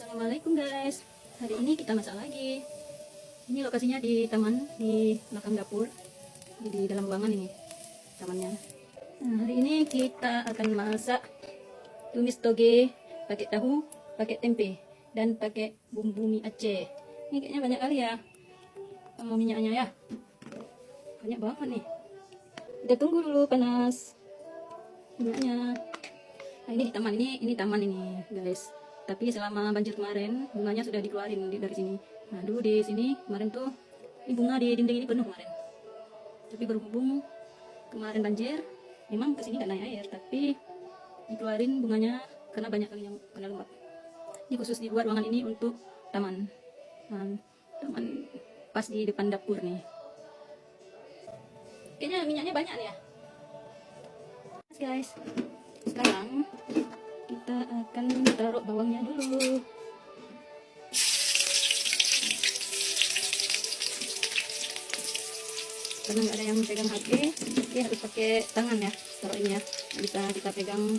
Assalamualaikum guys. Hari ini kita masak lagi. Ini lokasinya di taman, di belakang dapur, di dalam ruangan ini tamannya. Nah, hari ini kita akan masak tumis toge pakai tahu, pakai tempe, dan pakai bumbu mie Aceh. Ini kayaknya banyak kali ya minyaknya ya. Banyak banget nih. Kita tunggu dulu panas minyaknya. Nah, ini di taman ini taman ini guys. Tapi selama banjir kemarin bunganya sudah dikeluarin dari sini. Nah dulu di sini kemarin tuh ini bunga di dinding ini penuh kemarin. Tapi berhubung kemarin banjir, memang kesini nggak naik air, tapi dikeluarin bunganya karena banyak yang kena lembab. Ini khusus dibuat ruangan ini untuk taman. Nah, taman pas di depan dapur nih. Kayaknya minyaknya banyak nih ya. Guys, sekarang kita akan taruh bawangnya dulu. Karena nggak ada yang pegang HP, jadi harus pakai tangan ya taruh ini ya. Bisa kita pegang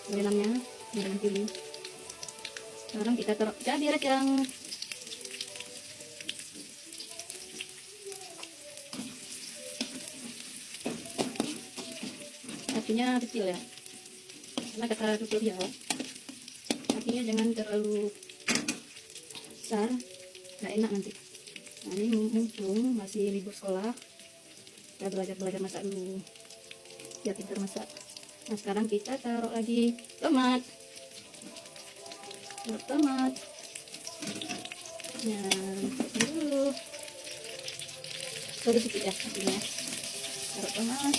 dalamnya dengan pilih. Sekarang kita taruh cabai rajang. Apinya kecil ya, karena kata tutorial apinya jangan terlalu besar, nggak enak nanti. Nah ini mumpung masih libur sekolah, kita belajar masak dulu biar pintar masak. Nah sekarang kita taruh lagi tomat. Nah dulu sedikit ya apinya. Taruh tomat.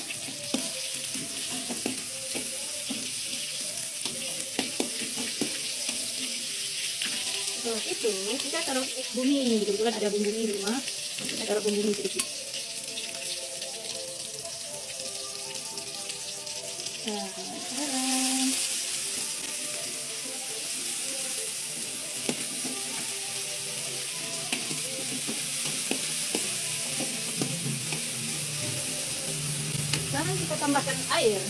Setelah itu kita taruh bumi, kebetulan ada bumbu mie di rumah, kita taruh bumbu mie sedikit. Nah, sekarang kita tambahkan air.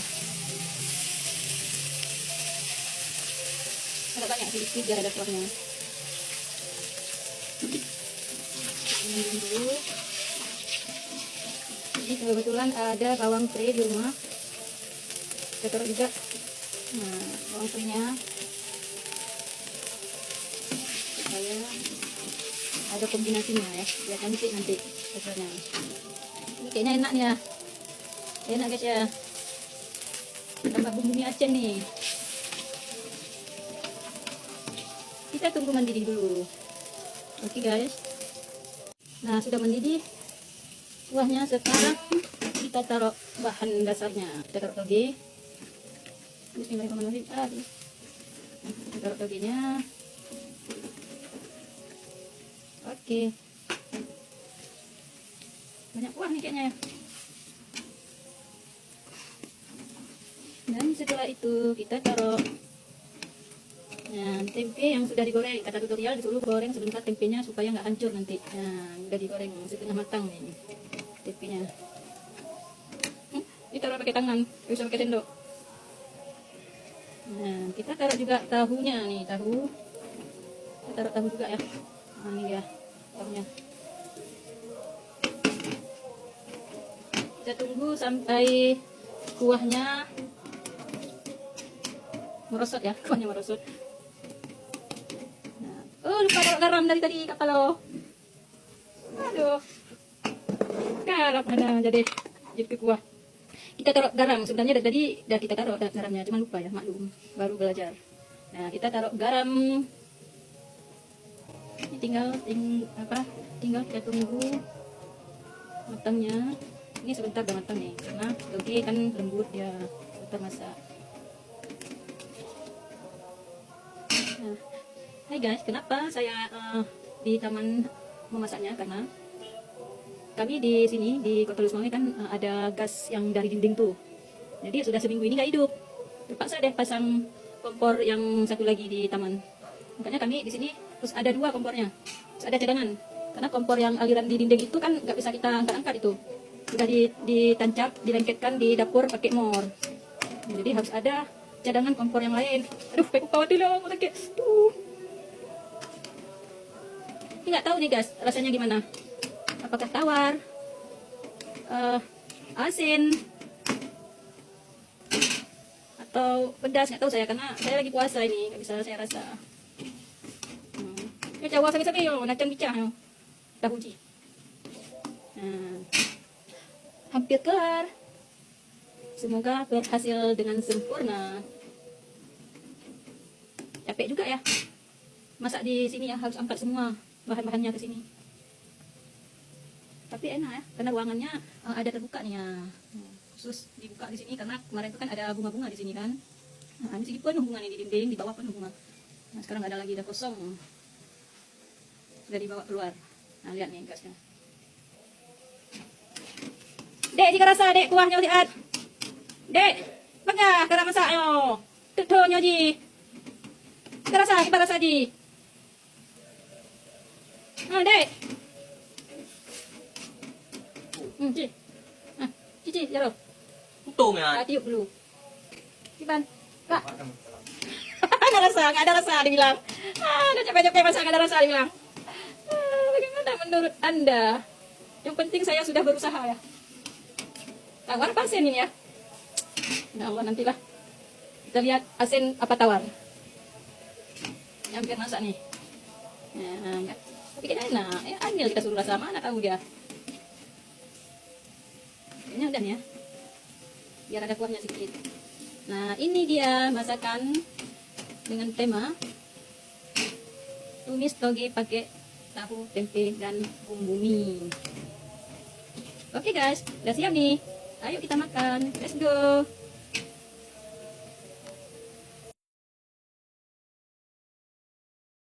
Agak banyak sedikit biar ada kuahnya. Dulu. Ini kebetulan ada bawang pre di rumah. Kita taruh juga. Nah, bawang pre-nya supaya ada kombinasinya ya, biar cantik nanti hasilnya. Ini kayaknya enak nih ya. Enak guys ya. Tambah bumbu mie Aceh nih. Kita tunggu mendidih dulu. Oke guys. Nah sudah mendidih kuahnya. Sekarang kita taruh bahan dasarnya. Kita taruh toge. Bismillahirrahmanirrahim. Kita taruh togenya. Oke. Banyak kuah nih kayaknya. Dan setelah itu kita taruh tempe yang sudah digoreng. Kata tutorial disuruh goreng sebentar tempenya supaya nggak hancur nanti. Nah, udah digoreng setengah matang nih tempenya. Ini taruh pakai tangan, bisa pakai sendok. Nah, kita taruh juga tahunya nih, tahu. Kita taruh tahu juga ya. Nah, ini ya tahunya. Kita tunggu sampai kuahnya merosot ya, kuahnya merosot. Oh lupa taruh garam dari tadi kapal lo. Aduh, garam ada jadi kuah. Kita taruh garam sebenarnya dari tadi udah kita taruh garamnya, cuma lupa ya, maklum baru belajar. Nah kita taruh garam. Ini tinggal kita tunggu matangnya. Ini sebentar udah matang nih, karena toge kan lembut ya, sebentar masak. Nah, hai guys, kenapa saya di taman memasaknya? Karena kami di sini di Kota Lusmawe kan ada gas yang dari dinding tuh. Jadi sudah seminggu ini nggak hidup. Terpaksa deh pasang kompor yang satu lagi di taman. Makanya kami di sini terus ada dua kompornya. Terus ada cadangan. Karena kompor yang aliran di dinding itu kan nggak bisa kita angkat-angkat itu. Sudah ditancap, dilengketkan di dapur pakai mor. Jadi harus ada cadangan kompor yang lain. Aduh, peku kawat dulu, mau sakit. Tuh. Ini nggak tahu nih guys, rasanya gimana. Apakah tawar, asin, atau pedas, nggak tahu saya karena saya lagi puasa ini, nggak bisa saya rasa. Ini cawa sabi-sabi yo, nacang bicah yo, tahu ji. Hampir kelar. Semoga berhasil dengan sempurna. Capek juga ya, masak di sini ya, harus angkat semua bahan-bahannya ke sini. Tapi enak ya, karena ruangannya ada terbuka nih ya. Khusus dibuka di sini karena kemarin itu kan ada bunga-bunga di sini kan. Nah, ini sedikit penuh bunga nih di dinding, di bawah penuh bunga. Nah, sekarang nggak ada lagi, udah kosong. Sudah dibawa keluar. Nah, lihat nih gasnya. Dek, jika rasa dek kuahnya lihat. Dek, bangga cara masak yo. Tutunya ji. Jika rasa, kita rasa ji. Dek. Ci. Cici, jaro. Tuh, ya. Tiup dulu. Cipan. Kak. Ada rasa, nggak ada rasa dibilang. Udah capek-capek masak nggak ada rasa dibilang. Bagaimana menurut Anda? Yang penting saya sudah berusaha ya. Tawar apa asin ini ya? Ya Allah, nantilah. Kita lihat asin apa tawar. Yang biar masak nih. Nah, tapi kan enak. Ya, Anil kita suruh rasa, mana tahu dia. Kayaknya udah ya. Biar ada kuahnya sedikit. Nah, ini dia masakan dengan tema tumis toge pakai tahu, tempe, dan bumbu mie. Oke guys, udah siap nih. Ayo kita makan. Let's go.